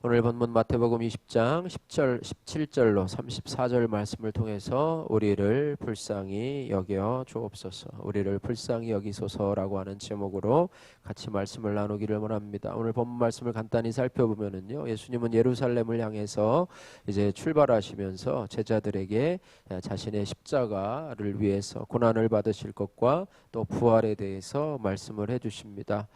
오늘 본문 마태복음 20장 10절, 17절로 34절 말씀을 통해서 우리를 불쌍히 여겨 주옵소서, 우리를 불쌍히 여기소서라고 하는 제목으로 같이 말씀을 나누기를 원합니다. 오늘 본문 말씀을 간단히 살펴보면은요, 예수님은 예루살렘을 향해서 이제 출발하시면서 제자들에게 자신의 십자가를 위해서 고난을 받으실 것과 또 부활에 대해서 말씀을 해주십니다.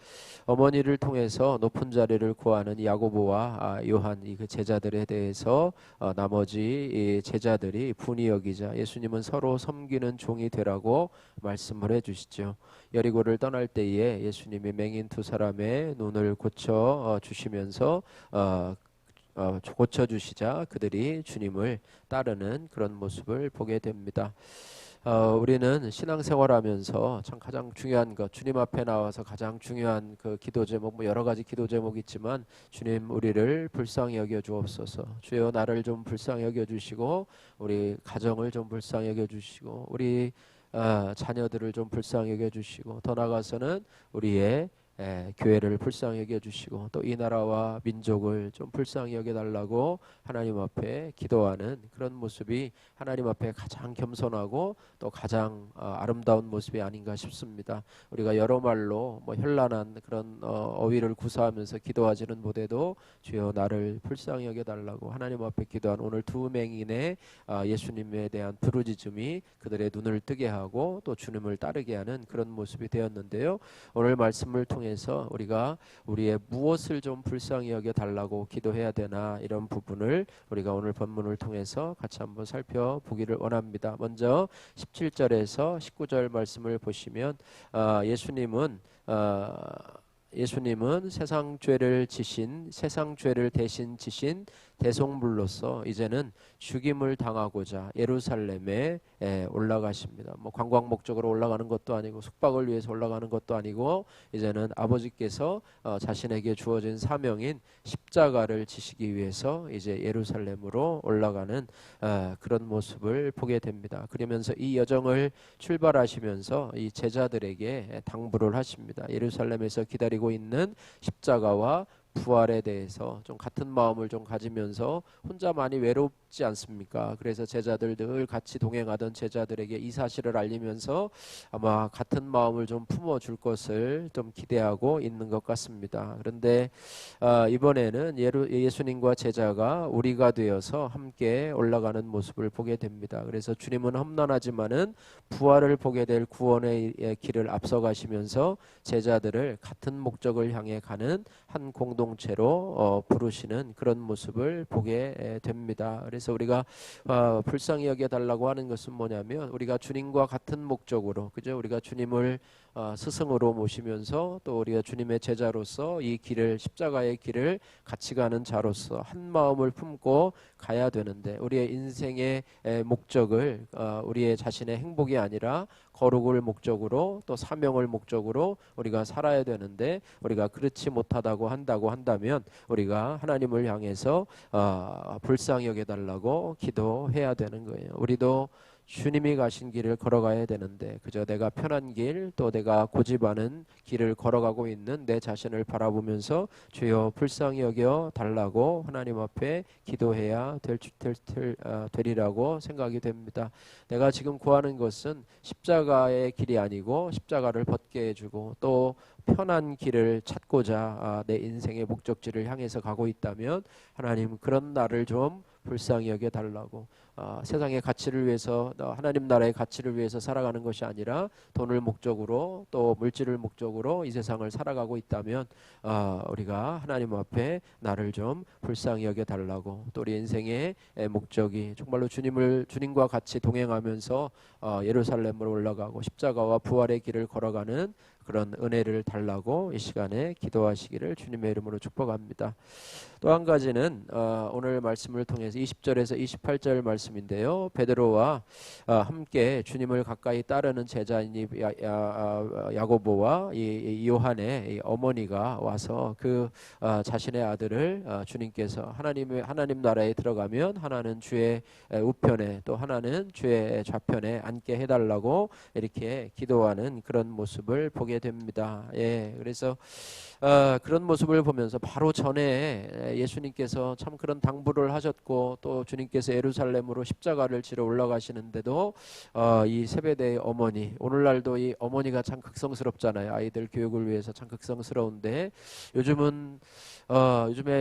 어머니를 통해서 높은 자리를 구하는 야고보와 요한 이 그 제자들에 대해서 나머지 이 제자들이 분이 여기자 예수님은 서로 섬기는 종이 되라고 말씀을 해주시죠. 여리고를 떠날 때에 예수님이 맹인 두 사람의 눈을 고쳐 주시면서 고쳐주시자 그들이 주님을 따르는 그런 모습을 보게 됩니다. 우리는 신앙생활하면서 참 가장 중요한 것, 주님 앞에 나와서 가장 중요한 그 기도 제목, 뭐 여러 가지 기도 제목이 있지만, 주님 우리를 불쌍히 여겨 주옵소서. 주여 나를 좀 불쌍히 여겨 주시고, 우리 가정을 좀 불쌍히 여겨 주시고, 우리 자녀들을 좀 불쌍히 여겨 주시고, 더 나아가서는 우리의 교회를 불쌍히 여겨주시고 또 이 나라와 민족을 좀 불쌍히 여겨달라고 하나님 앞에 기도하는 그런 모습이 하나님 앞에 가장 겸손하고 또 가장 아름다운 모습이 아닌가 싶습니다. 우리가 여러 말로 뭐 현란한 그런 어휘를 구사하면서 기도하지는 못해도 주여 나를 불쌍히 여겨달라고 하나님 앞에 기도한 오늘 두 맹인의 예수님에 대한 부르짖음이 그들의 눈을 뜨게 하고 또 주님을 따르게 하는 그런 모습이 되었는데요. 오늘 말씀을 통해 우리가 우리의 무엇을 좀 불쌍히 여겨 달라고 기도해야 되나, 이런 부분을 우리가 오늘 본문을 통해서 같이 한번 살펴보기를 원합니다. 먼저 17절에서 19절 말씀을 보시면 예수님은 세상 죄를 대신 지신 대속물로서 이제는 죽임을 당하고자 예루살렘에 올라가십니다. 뭐 관광 목적으로 올라가는 것도 아니고 숙박을 위해서 올라가는 것도 아니고 이제는 아버지께서 자신에게 주어진 사명인 십자가를 지시기 위해서 이제 예루살렘으로 올라가는 그런 모습을 보게 됩니다. 그러면서 이 여정을 출발하시면서 이 제자들에게 당부를 하십니다. 예루살렘에서 기다리고 있는 십자가와 부활에 대해서 좀 같은 마음을 좀 가지면서 혼자 많이 외롭지 않습니까? 그래서 제자들 늘 같이 동행하던 제자들에게 이 사실을 알리면서 아마 같은 마음을 좀 품어줄 것을 좀 기대하고 있는 것 같습니다. 그런데 이번에는 예수님과 제자가 우리가 되어서 함께 올라가는 모습을 보게 됩니다. 그래서 주님은 험난하지만은 부활을 보게 될 구원의 길을 앞서가시면서 제자들을 같은 목적을 향해 가는 한 공동체로 부르시는 그런 모습을 보게 됩니다. 그래서 우리가 불쌍히 여겨달라고 하는 것은 뭐냐면, 우리가 주님과 같은 목적으로, 그죠? 우리가 주님을 스승으로 모시면서 또 우리가 주님의 제자로서 이 길을, 십자가의 길을 같이 가는 자로서 한 마음을 품고 가야 되는데, 우리의 인생의 목적을 우리의 자신의 행복이 아니라 거룩을 목적으로 또 사명을 목적으로 우리가 살아야 되는데, 우리가 그렇지 못하다고 한다면 우리가 하나님을 향해서 불쌍히 여겨달라고 기도해야 되는 거예요. 우리도 주님이 가신 길을 걸어가야 되는데 그저 내가 편한 길, 또 내가 고집하는 길을 걸어가고 있는 내 자신을 바라보면서 주여 불쌍히 여겨 달라고 하나님 앞에 기도해야 되리라고 생각이 됩니다. 내가 지금 구하는 것은 십자가의 길이 아니고 십자가를 벗게 해주고 또 편한 길을 찾고자 내 인생의 목적지를 향해서 가고 있다면 하나님 그런 나를 좀 불쌍히 여겨 달라고, 세상의 가치를 위해서, 하나님 나라의 가치를 위해서 살아가는 것이 아니라 돈을 목적으로 또 물질을 목적으로 이 세상을 살아가고 있다면 우리가 하나님 앞에 나를 좀 불쌍히 여겨 달라고, 또 우리 인생의 목적이 정말로 주님과 같이 동행하면서 예루살렘으로 올라가고 십자가와 부활의 길을 걸어가는 그런 은혜를 달라고 이 시간에 기도하시기를 주님의 이름으로 축복합니다. 또 한 가지는 오늘 말씀을 통해서 20절에서 28절 말씀인데요. 베드로와 함께 주님을 가까이 따르는 제자인 야고보와 이 요한의 어머니가 와서 그 자신의 아들을 주님께서 하나님 나라에 들어가면 하나는 주의 우편에 또 하나는 주의 좌편에 앉게 해달라고 이렇게 기도하는 그런 모습을 보게 됩니다. 그래서 그런 모습을 보면서 바로 전에 예수님께서 참 그런 당부를 하셨고 또 주님께서 예루살렘으로 십자가를 지러 올라가시는데도 이 세베대의 어머니, 오늘날도 이 어머니가 참 극성스럽잖아요. 아이들 교육을 위해서 참 극성스러운데 요즘에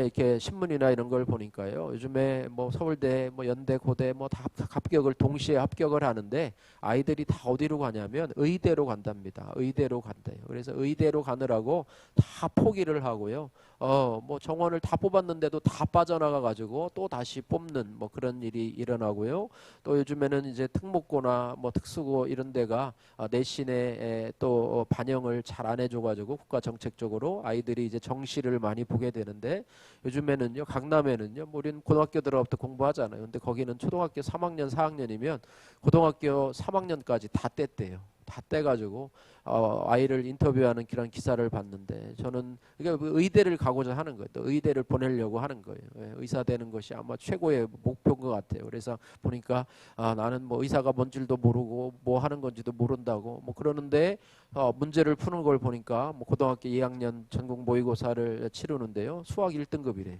이렇게 신문이나 이런 걸 보니까요. 요즘에 뭐 서울대, 뭐 연대, 고대 뭐 다 합격을 동시에 합격을 하는데 아이들이 다 어디로 가냐면 의대로 간답니다. 의대로 간대요. 그래서 의대로 가느라고 다 포기를 하고요. 뭐 정원을 다 뽑았는데도 다 빠져나가 가지고 또 다시 뽑는 뭐 그런 일이 일어나고요. 또 요즘에는 이제 특목고나 뭐 특수고 이런 데가 내신에 또 반영을 잘 안 해줘 가지고 국가 정책적으로 아이들이 이제 정시를 많이 보게 되는데 요즘에는요, 강남에는요, 뭐 우리는 고등학교 들어부터 공부하잖아요. 근데 거기는 초등학교 3학년 4학년이면 고등학교 3학년까지 다 뗐대요. 다 떼가지고 아이를 인터뷰하는 그런 기사를 봤는데 저는 그러니까 의대를 가고자 하는 거예요. 또 의대를 보내려고 하는 거예요. 의사 되는 것이 아마 최고의 목표인 것 같아요. 그래서 보니까 나는 뭐 의사가 뭔 줄도 모르고 뭐 하는 건지도 모른다고 뭐 그러는데 문제를 푸는 걸 보니까 뭐 고등학교 2학년 전국 모의고사를 치르는데요. 수학 1등급이래요.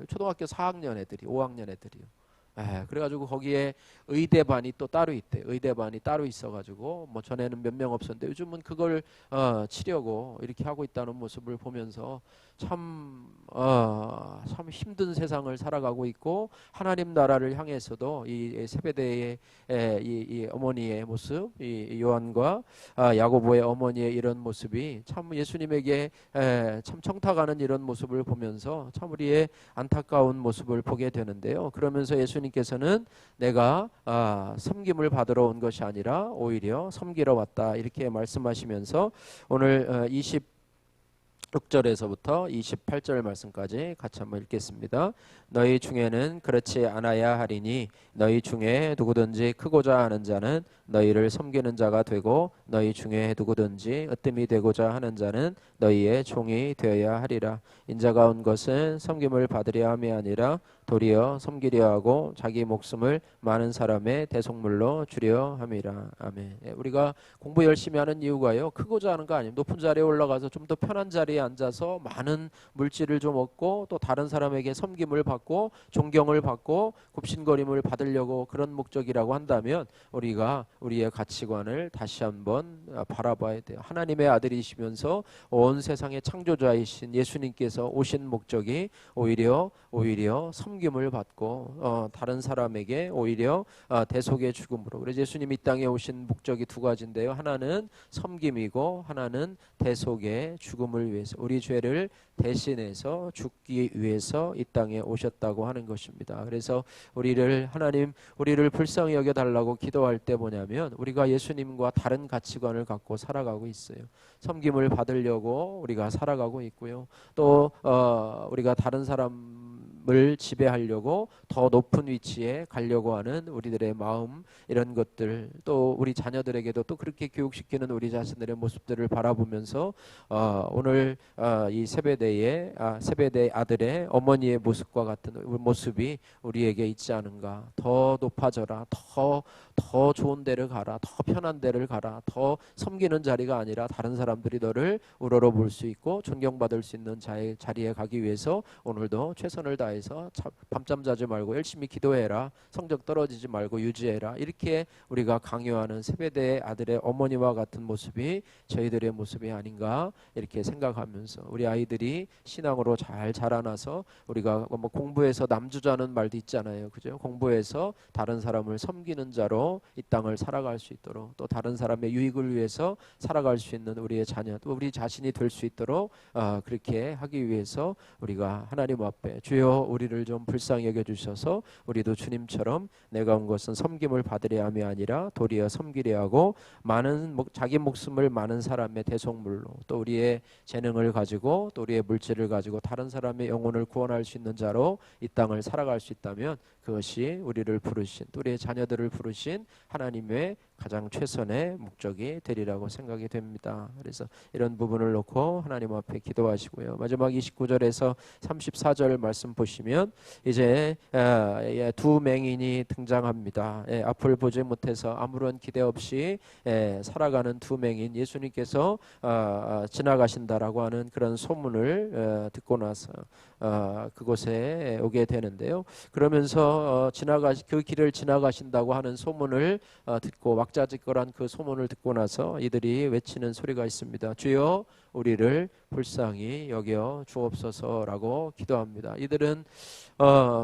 초등학교 4학년 애들이 5학년 애들이요. 그래가지고 거기에 의대반이 또 따로 있대. 의대반이 따로 있어가지고 뭐 전에는 몇 명 없었는데 요즘은 그걸 치려고 이렇게 하고 있다는 모습을 보면서 참 힘든 세상을 살아가고 있고 하나님 나라를 향해서도 이 세베대의 이 어머니의 모습, 이 요한과 야고보의 어머니의 이런 모습이 참 예수님에게 참 청탁하는 이런 모습을 보면서 참 우리의 안타까운 모습을 보게 되는데요. 그러면서 예수님께서는 내가 섬김을 받으러 온 것이 아니라 오히려 섬기러 왔다 이렇게 말씀하시면서 오늘 26절에서부터 28절 말씀까지 같이 한번 읽겠습니다. 너희 중에는 그렇지 않아야 하리니 너희 중에 누구든지 크고자 하는 자는 너희를 섬기는 자가 되고 너희 중에 누구든지 으뜸이 되고자 하는 자는 너희의 종이 되어야 하리라. 인자가 온 것은 섬김을 받으려 함이 아니라 도리어 섬기려 하고 자기 목숨을 많은 사람의 대속물로 주려 함이라. 아멘. 우리가 공부 열심히 하는 이유가요, 크고자 하는 거 아니에요. 높은 자리에 올라가서 좀 더 편한 자리에 앉아서 많은 물질을 좀 얻고 또 다른 사람에게 섬김을 받고 존경을 받고 굽신거림을 받으려고 그런 목적이라고 한다면 우리가 우리의 가치관을 다시 한번 바라봐야 돼요. 하나님의 아들이시면서 온 세상의 창조자이신 예수님께서 오신 목적이 오히려 섬김을 받고 다른 사람에게 오히려 대속의 죽음으로. 그래서 예수님이 이 땅에 오신 목적이 두 가지인데요. 하나는 섬김이고 하나는 대속의 죽음을 위해서 우리 죄를 대신해서 죽기 위해서 이 땅에 오셨다고 하는 것입니다. 그래서 하나님 우리를 불쌍히 여겨 달라고 기도할 때 뭐냐면 우리가 예수님과 다른 가치관을 갖고 살아가고 있어요. 섬김을 받으려고 우리가 살아가고 있고요. 또 우리가 다른 사람을 지배하려고 더 높은 위치에 가려고 하는 우리들의 마음, 이런 것들, 또 우리 자녀들에게도 또 그렇게 교육시키는 우리 자신들의 모습들을 바라보면서 오늘 이 세베대 아들의 어머니의 모습과 같은 모습이 우리에게 있지 않은가. 더 높아져라, 더 좋은 데를 가라, 더 편한 데를 가라, 더 섬기는 자리가 아니라 다른 사람들이 너를 우러러 볼 수 있고 존경받을 수 있는 자리에 가기 위해서 오늘도 최선을 다해서 밤잠 자지 말고 열심히 기도해라, 성적 떨어지지 말고 유지해라, 이렇게 우리가 강요하는 세베대 아들의 어머니와 같은 모습이 저희들의 모습이 아닌가 이렇게 생각하면서 우리 아이들이 신앙으로 잘 자라나서 우리가 뭐 공부해서 남주자는 말도 있잖아요. 그죠? 공부해서 다른 사람을 섬기는 자로 이 땅을 살아갈 수 있도록, 또 다른 사람의 유익을 위해서 살아갈 수 있는 우리의 자녀, 또 우리 자신이 될 수 있도록 그렇게 하기 위해서 우리가 하나님 앞에 주여 우리를 좀 불쌍히 여겨주셔서 우리도 주님처럼 내가 온 것은 섬김을 받으려 함이 아니라 도리어 섬기려 하고 자기 목숨을 많은 사람의 대속물로, 또 우리의 재능을 가지고 또 우리의 물질을 가지고 다른 사람의 영혼을 구원할 수 있는 자로 이 땅을 살아갈 수 있다면 그것이 우리를 부르신, 또 우리의 자녀들을 부르신 하나님의 가장 최선의 목적이 되리라고 생각이 됩니다. 그래서 이런 부분을 놓고 하나님 앞에 기도하시고요. 마지막 29절에서 34절 말씀 보시면 이제 두 맹인이 등장합니다. 앞을 보지 못해서 아무런 기대 없이 살아가는 두 맹인, 예수님께서 지나가신다라고 하는 그런 소문을 듣고 나서 그곳에 오게 되는데요. 그러면서 그 길을 지나가신다고 하는 소문을 듣고 왁자지껄한 그 소문을 듣고 나서 이들이 외치는 소리가 있습니다. 주여 우리를 불쌍히 여겨 주옵소서라고 기도합니다. 이들은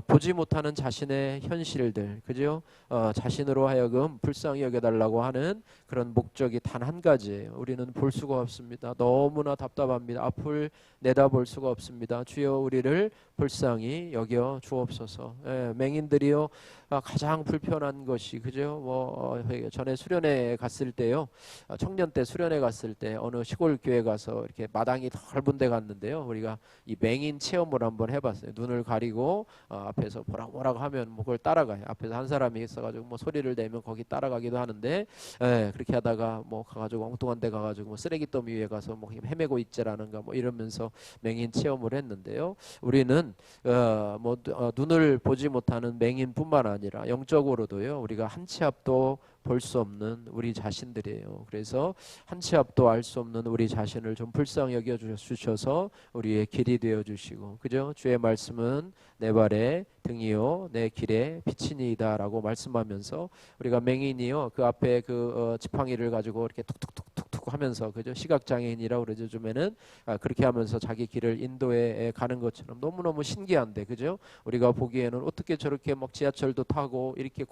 보지 못하는 자신의 현실들, 그죠? 자신으로 하여금 불쌍히 여겨달라고 하는 그런 목적이 단 한 가지예요. 우리는 볼 수가 없습니다. 너무나 답답합니다. 앞을 내다볼 수가 없습니다. 주여 우리를 불쌍히 여겨 주옵소서. 맹인들이요 가장 불편한 것이, 그죠? 전에 수련회 갔을 때요, 청년 때 수련회 갔을 때 어느 시골 교회 가서 이렇게 마당이 넓은 데 갔는데요, 우리가 이 맹인 체험을 한번 해봤어요. 눈을 가리고 앞에서 뭐라고 하면 뭐 그걸 따라가요. 앞에서 한 사람이 있어가지고 뭐 소리를 내면 거기 따라가기도 하는데, 그렇게 하다가 뭐 가가지고 엉뚱한 데 가가지고 뭐 쓰레기 더미 위에 가서 뭐 헤매고 있지라는가 뭐 이러면서 맹인 체험을 했는데요. 우리는 눈을 보지 못하는 맹인뿐만 아니라 영적으로도요, 우리가 한 치 앞도 볼 수 없는 우리 자신들이에요. 그래서 한 치 앞도 알 수 없는 우리 자신을 좀 불쌍히 여겨 주셔서 우리의 길이 되어 주시고, 그죠? 주의 말씀은 내 발의 등이요 내 길의 빛이니이다라고 말씀하면서, 우리가 맹인이요 그 앞에 지팡이를 가지고 이렇게 툭툭툭툭툭 하면서, 그죠? 시각장애인이라고 그러죠. 요즘에는 그렇게 하면서 자기 길을 인도해 가는 것처럼 너무너무 신기한데, 그죠? 우리가 보기에는 어떻게 저렇게 막 지하철도 타고 이렇게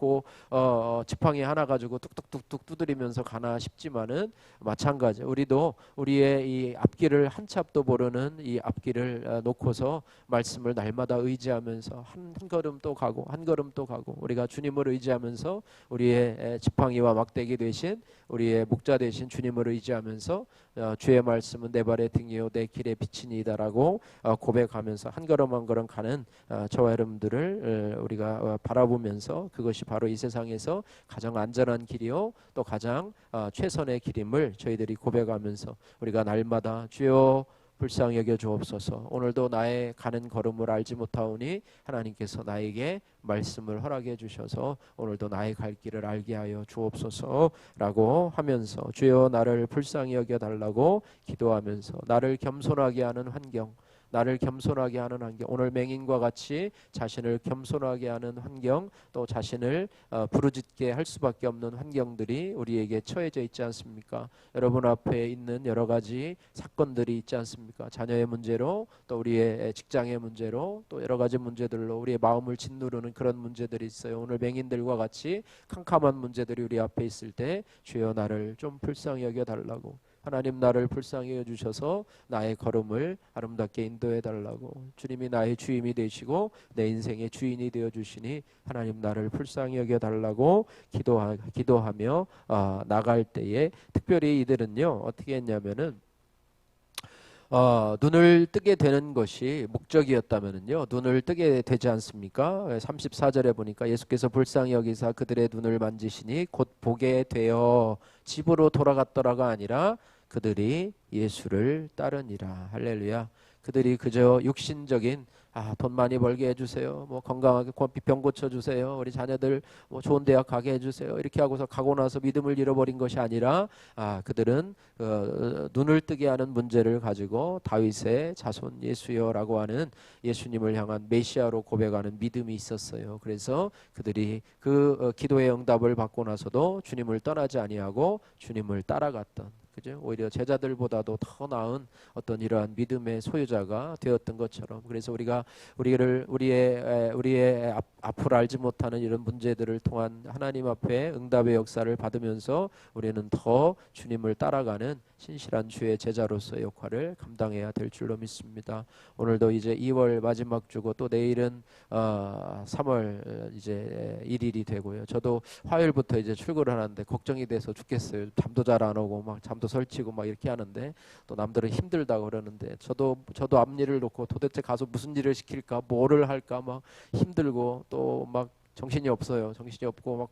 지팡이 하나 가지고 뚝뚝뚝뚝 두드리면서 가나 싶지만은, 마찬가지 우리도 우리의 이 앞길을 한 치 앞도 모르는 이 앞길을 놓고서 말씀을 날마다 의지하면서 한 걸음 또 가고 한 걸음 또 가고, 우리가 주님을 의지하면서 우리의 지팡이와 막대기 되신 우리의 목자 되신 주님을 의지하면서 주의 말씀은 내 발의 등이요 내 길의 빛이니이다라고 고백하면서 한 걸음 한 걸음 가는 저와 여러분들을 우리가 바라보면서, 그것이 바로 이 세상에서 가장 안전한 길이요 또 가장 최선의 길임을 저희들이 고백하면서, 우리가 날마다 주여 불쌍히 여겨 주옵소서, 오늘도 나의 가는 걸음을 알지 못하오니 하나님께서 나에게 말씀을 허락해 주셔서 오늘도 나의 갈 길을 알게 하여 주옵소서라고 하면서, 주여 나를 불쌍히 여겨 달라고 기도하면서, 나를 겸손하게 하는 환경, 나를 겸손하게 하는 환경, 오늘 맹인과 같이 자신을 겸손하게 하는 환경, 또 자신을 부르짖게 할 수밖에 없는 환경들이 우리에게 처해져 있지 않습니까? 여러분 앞에 있는 여러 가지 사건들이 있지 않습니까? 자녀의 문제로, 또 우리의 직장의 문제로, 또 여러 가지 문제들로 우리의 마음을 짓누르는 그런 문제들이 있어요. 오늘 맹인들과 같이 캄캄한 문제들이 우리 앞에 있을 때 주여 나를 좀 불쌍히 여겨달라고, 하나님 나를 불쌍히 여주셔서 나의 걸음을 아름답게 인도해 달라고, 주님이 나의 주임이 되시고 내 인생의 주인이 되어 주시니 하나님 나를 불쌍히 여겨 달라고 기도하며 나갈 때에, 특별히 이들은요 어떻게 했냐면은 눈을 뜨게 되는 것이 목적이었다면요 눈을 뜨게 되지 않습니까? 34절에 보니까 예수께서 불쌍히 여기사 그들의 눈을 만지시니 곧 보게 되어 집으로 돌아갔더라가 아니라 그들이 예수를 따르니라. 할렐루야. 그들이 그저 육신적인 돈 많이 벌게 해주세요, 뭐 건강하게 병 고쳐주세요, 우리 자녀들 뭐 좋은 대학 가게 해주세요, 이렇게 하고서 가고 나서 믿음을 잃어버린 것이 아니라 그들은 눈을 뜨게 하는 문제를 가지고 다윗의 자손 예수여라고 하는 예수님을 향한 메시아로 고백하는 믿음이 있었어요. 그래서 그들이 기도의 응답을 받고 나서도 주님을 떠나지 아니하고 주님을 따라갔던, 그죠? 오히려 제자들보다도 더 나은 어떤 이러한 믿음의 소유자가 되었던 것처럼, 그래서 우리가 우리의 앞을 알지 못하는 이런 문제들을 통한 하나님 앞에 응답의 역사를 받으면서 우리는 더 주님을 따라가는 신실한 주의 제자로서의 역할을 감당해야 될 줄로 믿습니다. 오늘도 이제 2월 마지막 주고 또 내일은 3월 이제 1일이 되고요. 저도 화요일부터 이제 출근을 하는데 걱정이 돼서 죽겠어요. 잠도 잘 안 오고 막 잠도 설치고 막 이렇게 하는데, 또 남들은 힘들다고 그러는데 저도 앞일을 놓고 도대체 가서 무슨 일을 시킬까, 뭐를 할까 막 힘들고, 또 막 정신이 없어요. 정신이 없고 막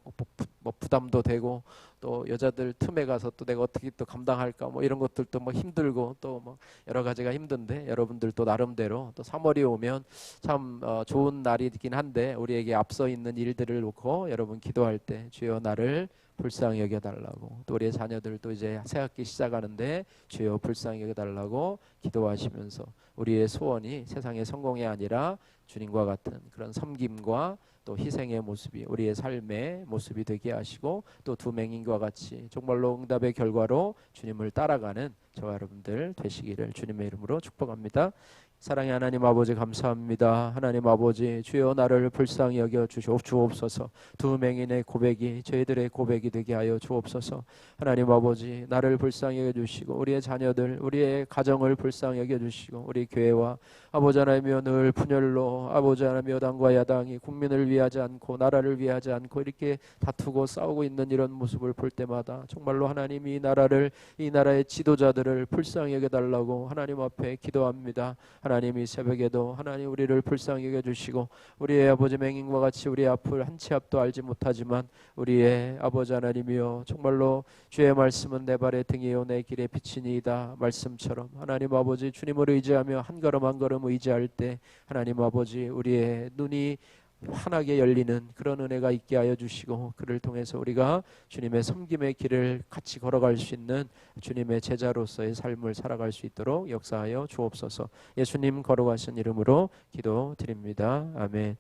뭐 부담도 되고 또 여자들 틈에 가서 또 내가 어떻게 또 감당할까 뭐 이런 것들도 뭐 힘들고 또 뭐 여러 가지가 힘든데 여러분들도 나름대로 또 3월이 오면 참 좋은 날이긴 한데 우리에게 앞서 있는 일들을 놓고 여러분 기도할 때 주여 나를 불쌍히 여겨달라고 또 우리의 자녀들도 이제 새학기 시작하는데 주여 불쌍히 여겨달라고 기도하시면서 우리의 소원이 세상의 성공이 아니라 주님과 같은 그런 섬김과 또 희생의 모습이 우리의 삶의 모습이 되게 하시고 또 두 맹인과 같이 정말로 응답의 결과로 주님을 따라가는 저와 여러분들 되시기를 주님의 이름으로 축복합니다. 사랑의 하나님 아버지 감사합니다. 하나님 아버지 주여 나를 불쌍히 여겨 주옵소서. 두 맹인의 고백이 저희들의 고백이 되게 하여 주옵소서. 하나님 아버지 나를 불쌍히 여겨 주시고 우리의 자녀들 우리의 가정을 불쌍히 여겨 주시고 우리 교회와 아버지 하나님이여 늘 분열로 아버지 하나님 여당과 야당이 국민을 위하지 않고 나라를 위하지 않고 이렇게 다투고 싸우고 있는 이런 모습을 볼 때마다 정말로 하나님이 이 나라를 이 나라의 지도자들을 불쌍히 여겨달라고 하나님 앞에 기도합니다. 하나님 이 새벽에도 하나님 우리를 불쌍히 여겨주시고 우리의 아버지 맹인과 같이 우리의 앞을 한 치 앞도 알지 못하지만 우리의 아버지 하나님이여 정말로 주의 말씀은 내 발의 등이요 내 길의 빛이니이다 말씀처럼 하나님 아버지 주님을 의지하며 한 걸음 한 걸음 의지할 때 하나님 아버지 우리의 눈이 환하게 열리는 그런 은혜가 있게 하여 주시고 그를 통해서 우리가 주님의 섬김의 길을 같이 걸어갈 수 있는 주님의 제자로서의 삶을 살아갈 수 있도록 역사하여 주옵소서. 예수님 거룩하신 이름으로 기도드립니다. 아멘.